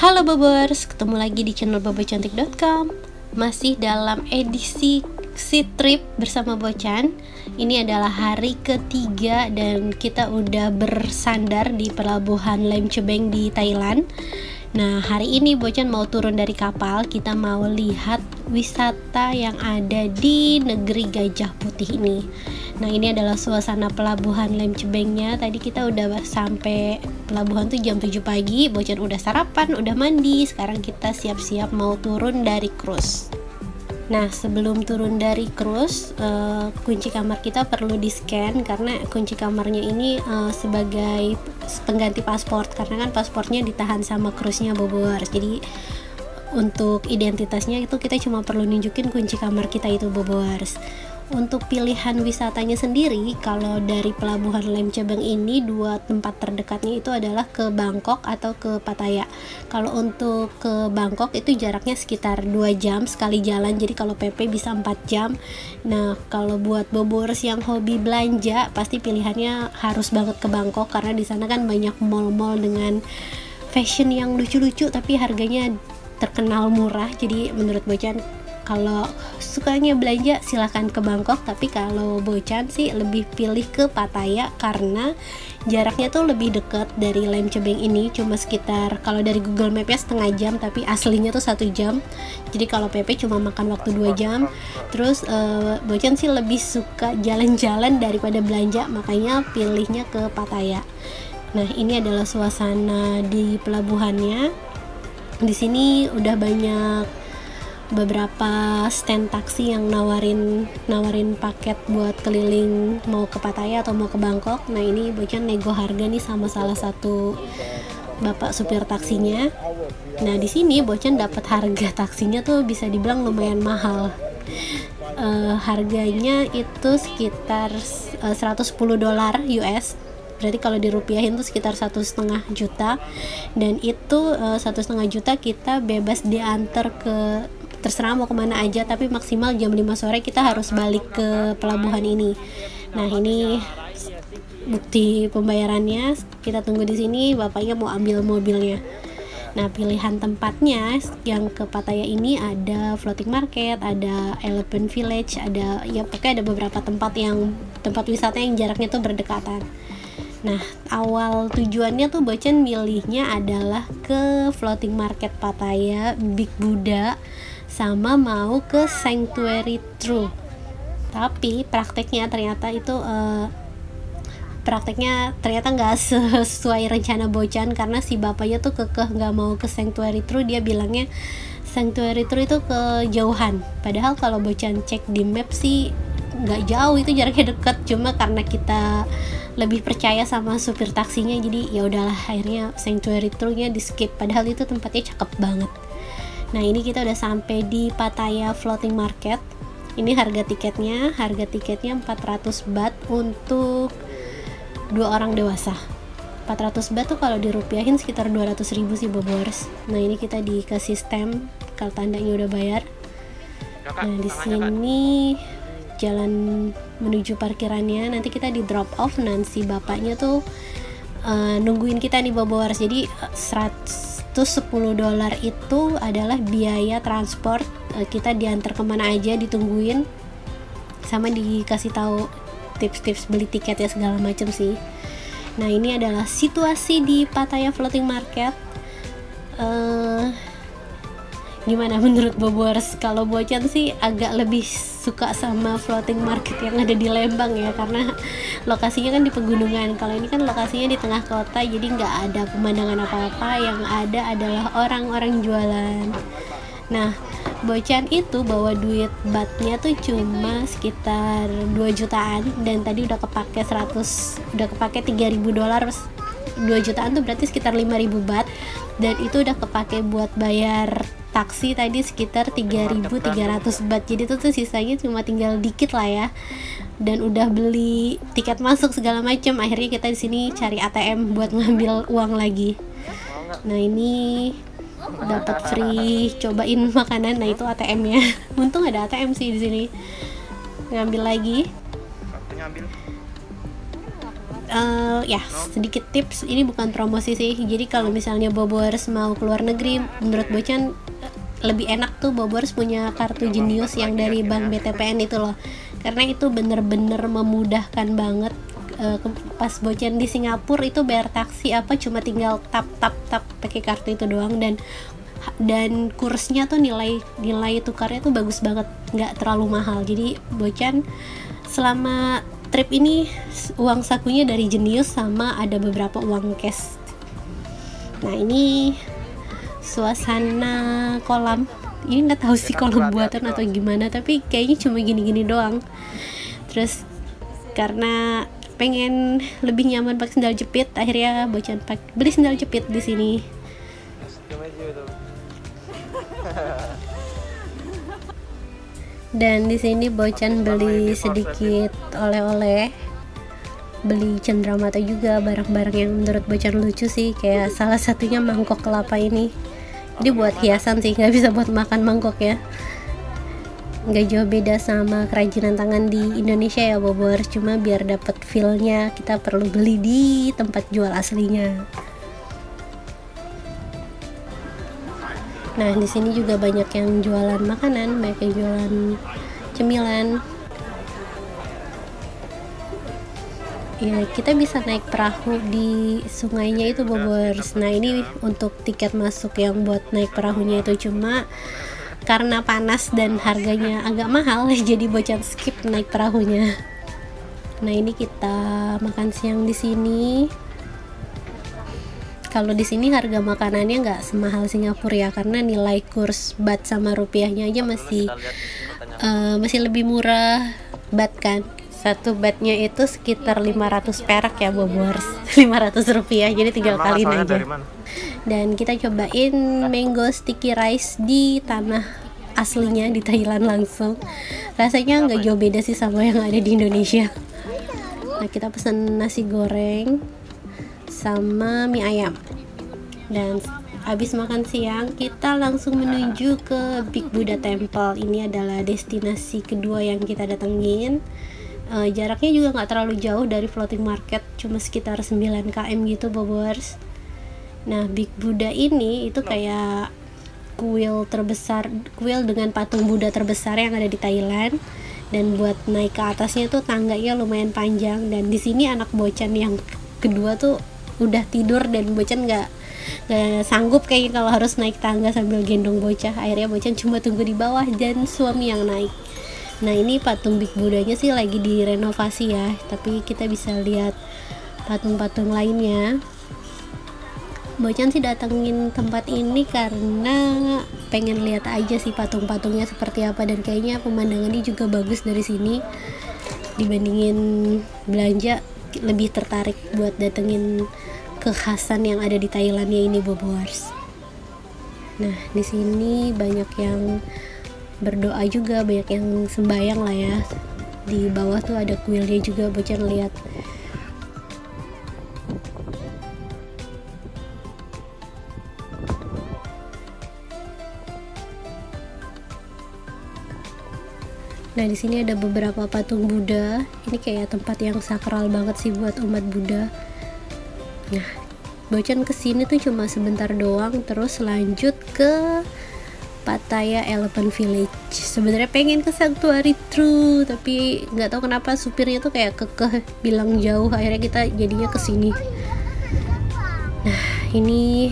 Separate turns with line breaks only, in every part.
Halo Bobers, ketemu lagi di channel bobocantik.com. Masih dalam edisi City Trip bersama Bocan. Ini adalah hari ketiga dan kita udah bersandar di pelabuhan Lem Chebeng di Thailand. Nah, hari ini Bocan mau turun dari kapal. Kita mau lihat wisata yang ada di negeri Gajah Putih ini. Nah, ini adalah suasana pelabuhan Lem Chebengnya. Tadi kita udah sampai pelabuhan tuh jam 7 pagi. Bocan udah sarapan, udah mandi. Sekarang kita siap-siap mau turun dari cruise. Nah, sebelum turun dari cruise, kunci kamar kita perlu di-scan karena kunci kamarnya ini sebagai pengganti paspor, karena kan paspornya ditahan sama cruise-nya Bobors. Jadi untuk identitasnya itu kita cuma perlu nunjukin kunci kamar kita itu Bobors. Untuk pilihan wisatanya sendiri, kalau dari pelabuhan Lem Chebeng ini dua tempat terdekatnya itu adalah ke Bangkok atau ke Pattaya. Kalau untuk ke Bangkok itu jaraknya sekitar 2 jam sekali jalan, jadi kalau PP bisa 4 jam. Nah, kalau buat Bobors yang hobi belanja, pasti pilihannya harus banget ke Bangkok karena di sana kan banyak mall-mall dengan fashion yang lucu-lucu tapi harganya terkenal murah. Jadi menurut Bocan, kalau sukanya belanja silahkan ke Bangkok, tapi kalau Bocan sih lebih pilih ke Pattaya karena jaraknya tuh lebih dekat dari Lem Chebeng ini, cuma sekitar kalau dari Google Map-nya setengah jam, tapi aslinya tuh 1 jam. Jadi kalau PP cuma makan waktu 2 jam. Terus Bocan sih lebih suka jalan-jalan daripada belanja, makanya pilihnya ke Pattaya. Nah, ini adalah suasana di pelabuhannya. Di sini udah banyak beberapa stand taksi yang nawarin paket buat keliling mau ke Pattaya atau mau ke Bangkok. Nah, ini Bocan nego harga nih sama salah satu bapak supir taksinya. Nah, di sini Bocan dapat harga taksinya tuh bisa dibilang lumayan mahal. Harganya itu sekitar $110 US. Berarti kalau dirupiahin tuh sekitar 1,5 juta. Dan itu 1,5 juta kita bebas diantar ke, terserah mau kemana aja, tapi maksimal jam 5 sore kita harus balik ke pelabuhan ini. Nah, ini bukti pembayarannya. Kita tunggu di sini, bapaknya mau ambil mobilnya. Nah, pilihan tempatnya yang ke Pattaya ini ada floating market, ada elephant village, ada ya pokoknya ada beberapa tempat wisata yang jaraknya tuh berdekatan. Nah, awal tujuannya tuh Bocan milihnya adalah ke floating market Pattaya, Big Buddha, sama mau ke Sanctuary True. Tapi prakteknya ternyata nggak sesuai rencana Bocan karena si bapaknya tuh kekeh nggak mau ke Sanctuary True. Dia bilangnya Sanctuary True itu kejauhan, padahal kalau Bocan cek di map sih nggak jauh, itu jaraknya dekat, cuma karena kita lebih percaya sama supir taksinya jadi ya udahlah, akhirnya Sanctuary True-nya di skip, padahal itu tempatnya cakep banget. Nah, ini kita udah sampai di Pattaya Floating Market. Ini harga tiketnya 400 baht untuk 2 orang dewasa. 400 baht tuh kalau dirupiahin sekitar 200.000 sih Bobors. Nah, ini kita dikasih stem kalau tandanya udah bayar. Nah, di sini jalan menuju parkirannya, nanti kita di drop off. Nanti bapaknya tuh nungguin kita nih Bobors. Jadi $110 itu adalah biaya transport, kita diantar kemana aja, ditungguin sama dikasih tahu tips-tips beli tiket ya segala macam sih. Nah, ini adalah situasi di Pattaya Floating Market. Gimana menurut Bobors? Kalau Bocan sih agak lebih suka sama floating market yang ada di Lembang ya, karena lokasinya kan di pegunungan. Kalau ini kan lokasinya di tengah kota, jadi nggak ada pemandangan apa-apa, yang ada adalah orang-orang jualan. Nah, Bocan itu bawa duit batnya tuh cuma sekitar 2 jutaan dan tadi udah kepake $3.000. 2 jutaan tuh berarti sekitar 5.000 baht, dan itu udah kepake buat bayar taksi tadi sekitar 3.300 baht. Jadi tuh sisanya cuma tinggal dikit lah ya, dan udah beli tiket masuk segala macam. Akhirnya kita di sini cari ATM buat ngambil uang lagi. Nah, ini dapat free cobain makanan. Nah, itu ATM-nya. Untung ada ATM sih di sini. Ngambil lagi. Ya sedikit tips, ini bukan promosi sih. Jadi kalau misalnya Bobors mau keluar negeri, menurut Bocan lebih enak tuh Bobors punya kartu Genius yang dari Bank BTPN itu loh, karena itu bener-bener memudahkan banget. Pas Bocan di Singapura itu bayar taksi apa cuma tinggal tap pakai kartu itu doang, dan kursnya tuh nilai tukarnya tuh bagus banget, nggak terlalu mahal. Jadi Bocan selama trip ini uang sakunya dari Genius sama ada beberapa uang cash. Nah ini suasana kolam, ini nggak tahu sih kolam buatan atau gimana, tapi kayaknya cuma gini-gini doang. Terus karena pengen lebih nyaman pakai sendal jepit, akhirnya Bocan beli sendal jepit di sini. Dan di sini Bocan beli sedikit oleh-oleh, beli cenderamata juga, barang-barang yang menurut Bocan lucu sih, kayak salah satunya mangkok kelapa ini. Ini buat hiasan sih, nggak bisa buat makan mangkok ya. Nggak jauh beda sama kerajinan tangan di Indonesia ya Bobors, cuma biar dapet feel-nya kita perlu beli di tempat jual aslinya. Nah di sini juga banyak yang jualan makanan, banyak yang jualan cemilan. Ya kita bisa naik perahu di sungainya itu Bobors. Nah ini untuk tiket masuk yang buat naik perahunya itu, cuma karena panas dan harganya agak mahal jadi Bocan skip naik perahunya. Nah ini kita makan siang di sini. Kalau di sini harga makanannya nggak semahal Singapura ya, karena nilai kurs baht sama rupiahnya aja masih lebih murah baht kan. Satu bahtnya itu sekitar 500 perak ya Bobors, 500 rupiah, jadi tinggal kaliin aja. Dan kita cobain mango sticky rice di tanah aslinya di Thailand langsung. Rasanya nggak jauh beda sih sama yang ada di Indonesia. Nah kita pesan nasi goreng sama mie ayam, dan habis makan siang kita langsung menuju ke Big Buddha Temple. Ini adalah destinasi kedua yang kita datengin. Jaraknya juga nggak terlalu jauh dari floating market, cuma sekitar 9 km gitu Bobors. Nah Big Buddha ini itu kayak kuil dengan patung Buddha terbesar yang ada di Thailand, dan buat naik ke atasnya tuh tangganya lumayan panjang. Dan di sini anak Bocan yang kedua tuh udah tidur, dan Bocan nggak sanggup kayaknya kalau harus naik tangga sambil gendong bocah. Akhirnya Bocan cuma tunggu di bawah dan suami yang naik. Nah ini patung Big Buddha-nya sih lagi direnovasi ya, tapi kita bisa lihat patung-patung lainnya. Bocan sih datengin tempat ini karena pengen lihat aja sih patung-patungnya seperti apa, dan kayaknya pemandangannya juga bagus dari sini. Dibandingin belanja, lebih tertarik buat datengin kekhasan yang ada di Thailandnya ini Bobors. Nah di sini banyak yang berdoa juga, banyak yang sembayang lah ya. Di bawah tuh ada kuilnya juga, Bocan lihat. Nah di sini ada beberapa patung Buddha. Ini kayak tempat yang sakral banget sih buat umat Buddha. Nah Bocan kesini tuh cuma sebentar doang, terus lanjut ke Pattaya Elephant Village. Sebenarnya pengen ke Sanctuary True, tapi nggak tahu kenapa supirnya tuh kayak kekeh bilang jauh. Akhirnya kita jadinya kesini. Nah ini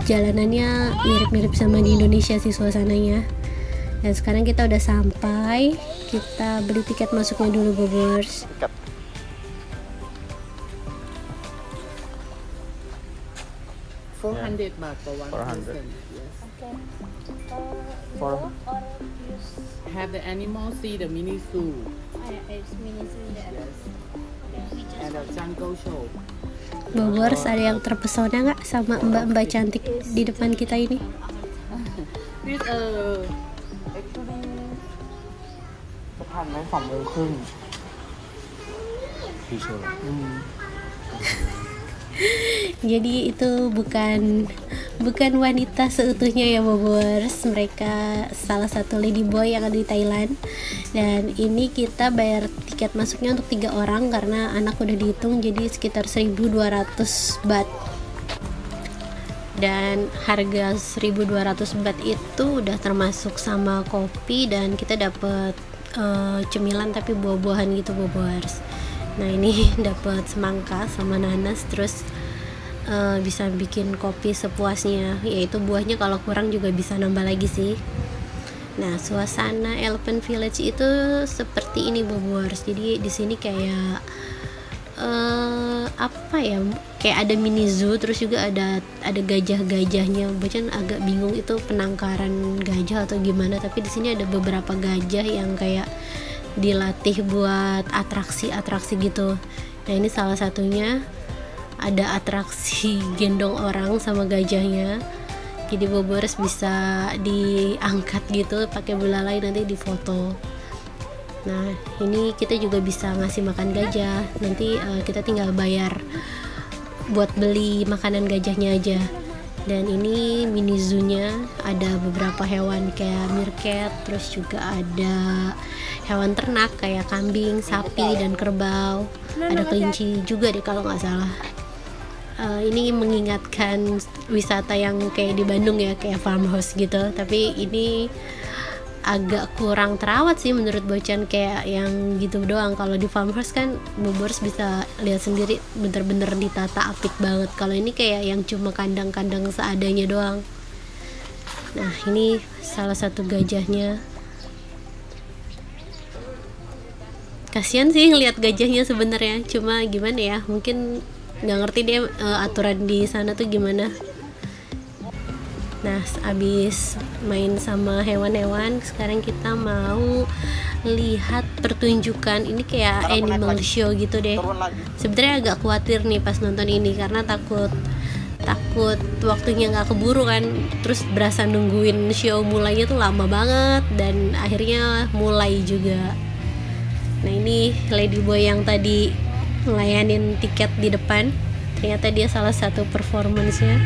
jalanannya mirip-mirip sama di Indonesia sih suasananya. Dan sekarang kita udah sampai, kita beli tiket masuknya dulu Bobors.
400 baht for one
400.
person. Yes.
Okay.
For-
Walk or use
Have the animal see the mini zoo.
it's mini zoo there.
Yes.
We just
And the jungle show.
Bobors, ada yang terpesona nggak sama mbak-mbak cantik di depan kita ini?
This
actually จะทันไหม2 โมงครึ่งพี่เชื่อ
Jadi itu bukan wanita seutuhnya ya Bobers, mereka salah satu ladyboy yang ada di Thailand. Dan ini kita bayar tiket masuknya untuk 3 orang karena anak udah dihitung, jadi sekitar 1.200 baht. Dan harga 1.200 baht itu udah termasuk sama kopi, dan kita dapet cemilan tapi buah-buahan gitu Bobers. Nah ini dapat semangka sama nanas, terus bisa bikin kopi sepuasnya, yaitu buahnya kalau kurang juga bisa nambah lagi sih. Nah suasana Elephant Village itu seperti ini Bobers. Jadi di sini kayak apa ya, kayak ada mini zoo, terus juga ada gajah-gajahnya. Bocan agak bingung itu penangkaran gajah atau gimana, tapi di sini ada beberapa gajah yang kayak dilatih buat atraksi gitu. Nah ini salah satunya, ada atraksi gendong orang sama gajahnya. Jadi Bobers bisa diangkat gitu pakai belalai, nanti difoto. Nah ini kita juga bisa ngasih makan gajah, nanti kita tinggal bayar buat beli makanan gajahnya aja. Dan ini mini zoo-nya ada beberapa hewan kayak meerkat, terus juga ada hewan ternak kayak kambing, sapi, dan kerbau. Ada kelinci juga deh kalau nggak salah. Ini mengingatkan wisata yang kayak di Bandung ya, kayak farmhouse gitu, tapi ini agak kurang terawat sih menurut Bocan, kayak yang gitu doang. Kalau di farmhouse kan Bobers bisa lihat sendiri, bener-bener ditata apik banget. Kalau ini kayak yang cuma kandang-kandang seadanya doang. Nah ini salah satu gajahnya. Kasian sih ngeliat gajahnya sebenarnya, cuma gimana ya, mungkin nggak ngerti dia aturan di sana tuh gimana. Nah abis main sama hewan-hewan, sekarang kita mau lihat pertunjukan. Ini kayak animal show gitu deh. Sebenarnya agak khawatir nih pas nonton ini, karena takut waktunya nggak keburu kan, terus berasa nungguin show mulainya tuh lama banget, dan akhirnya mulai juga. Nah ini ladyboy yang tadi ngelayanin tiket di depan, ternyata dia salah satu performance-nya.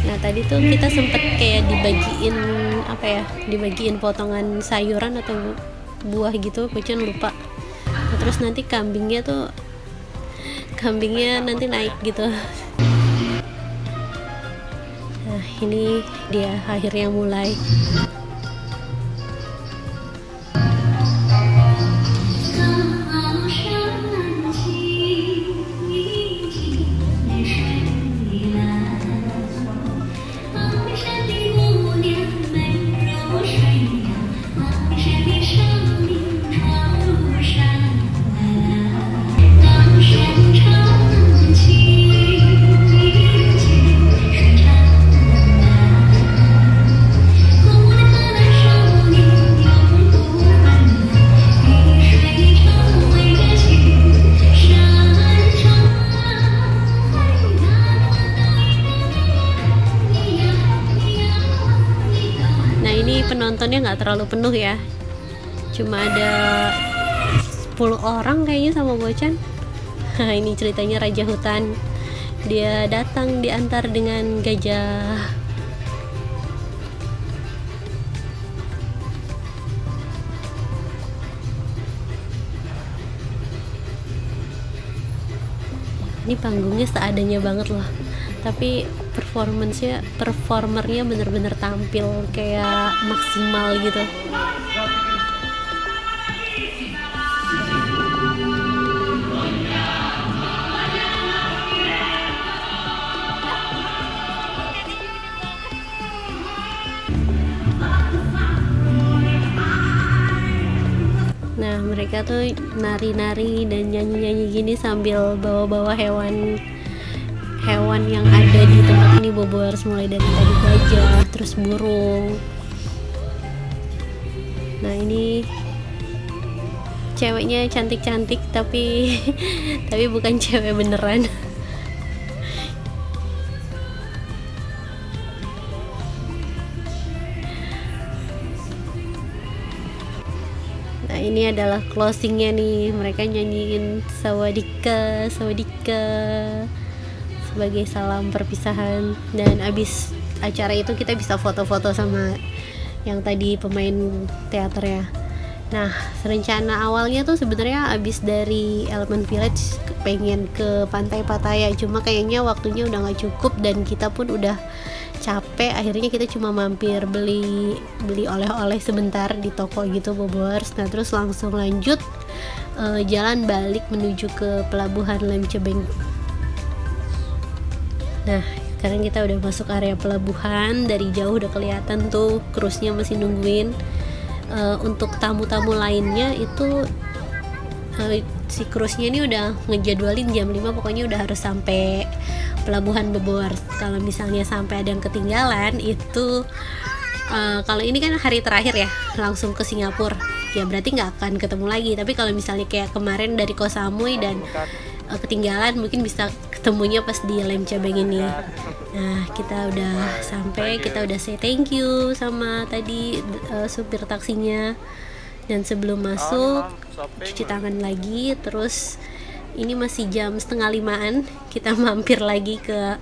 Nah tadi tuh kita sempet kayak dibagiin apa ya, dibagiin potongan sayuran atau buah gitu, Bocan lupa. Nah, terus nanti kambingnya nanti naik gitu. Nah ini dia akhirnya mulai. Penontonnya nggak terlalu penuh ya, cuma ada 10 orang kayaknya sama Bocan. Ini ceritanya raja hutan, dia datang diantar dengan gajah. Ini panggungnya seadanya banget loh, tapi performernya bener-bener tampil kayak maksimal gitu. Nah mereka tuh nari-nari dan nyanyi-nyanyi gini sambil bawa-bawa hewan yang ada di tempat ini Bobers, mulai dari tadi gajah, terus burung. Nah ini ceweknya cantik-cantik tapi bukan cewek beneran. ini adalah closingnya nih, mereka nyanyiin sawadika sawadika sebagai salam perpisahan. Dan abis acara itu kita bisa foto-foto sama yang tadi pemain teaternya. Nah, rencana awalnya tuh sebenarnya abis dari Elephant Village pengen ke Pantai Pattaya, cuma kayaknya waktunya udah nggak cukup dan kita pun udah capek. Akhirnya kita cuma mampir beli oleh-oleh sebentar di toko gitu, Bobors. Nah, terus langsung lanjut jalan balik menuju ke pelabuhan Lem Cebeng. Nah, sekarang kita udah masuk area pelabuhan, dari jauh udah kelihatan tuh cruise-nya masih nungguin. Untuk tamu-tamu lainnya itu si cruise-nya ini udah ngejadwalin jam 5, pokoknya udah harus sampai pelabuhan Bobors. Kalau misalnya sampai ada yang ketinggalan itu kalau ini kan hari terakhir ya, langsung ke Singapura, ya berarti nggak akan ketemu lagi. Tapi kalau misalnya kayak kemarin dari Koh Samui dan ketinggalan, mungkin bisa ketemunya pas di Lem Cebeng ini. Nah, kita udah sampai, kita udah say thank you sama tadi supir taksinya. Dan sebelum masuk cuci tangan lagi. Terus ini masih jam 4:30-an, kita mampir lagi ke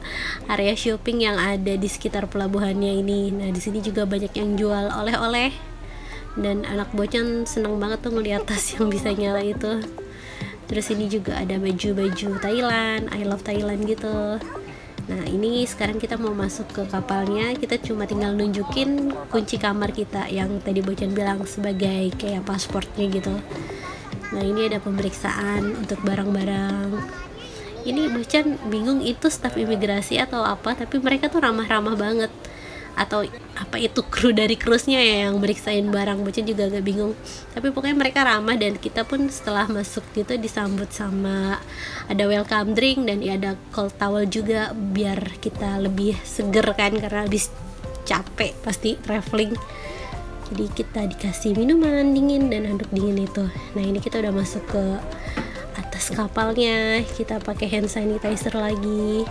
area shopping yang ada di sekitar pelabuhannya ini. Nah, di sini juga banyak yang jual oleh-oleh, dan anak Bocan seneng banget tuh ngeliat tas yang bisa nyala itu. Terus ini juga ada baju-baju Thailand, I love Thailand gitu. Nah, ini sekarang kita mau masuk ke kapalnya. Kita cuma tinggal nunjukin kunci kamar kita yang tadi Bocan bilang sebagai kayak pasportnya gitu. Nah, ini ada pemeriksaan untuk barang-barang. Ini Bocan bingung itu staf imigrasi atau apa, tapi mereka tuh ramah-ramah banget. Atau apa itu kru dari cruise-nya ya yang meriksain barang, Bocan juga agak bingung. Tapi pokoknya mereka ramah, dan kita pun setelah masuk gitu disambut sama ada welcome drink, dan ya ada cold towel juga biar kita lebih seger kan, karena habis capek pasti traveling. Jadi kita dikasih minuman dingin dan handuk dingin itu. Nah, ini kita udah masuk ke atas kapalnya, kita pakai hand sanitizer lagi.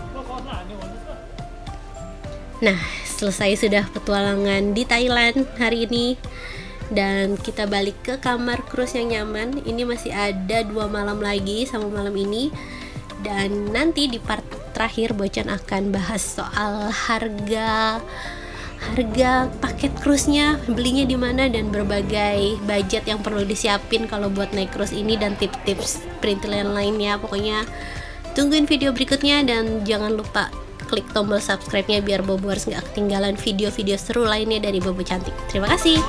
Nah, selesai sudah petualangan di Thailand hari ini, dan kita balik ke kamar cruise yang nyaman. Ini masih ada 2 malam lagi sama malam ini, dan nanti di part terakhir Bocan akan bahas soal harga paket cruise-nya, belinya di mana, dan berbagai budget yang perlu disiapin kalau buat naik cruise ini, dan tips-tips perintilan lainnya. Pokoknya tungguin video berikutnya, dan jangan lupa klik tombol subscribe-nya biar Bobors nggak ketinggalan video-video seru lainnya dari Bobo Cantik. Terima kasih.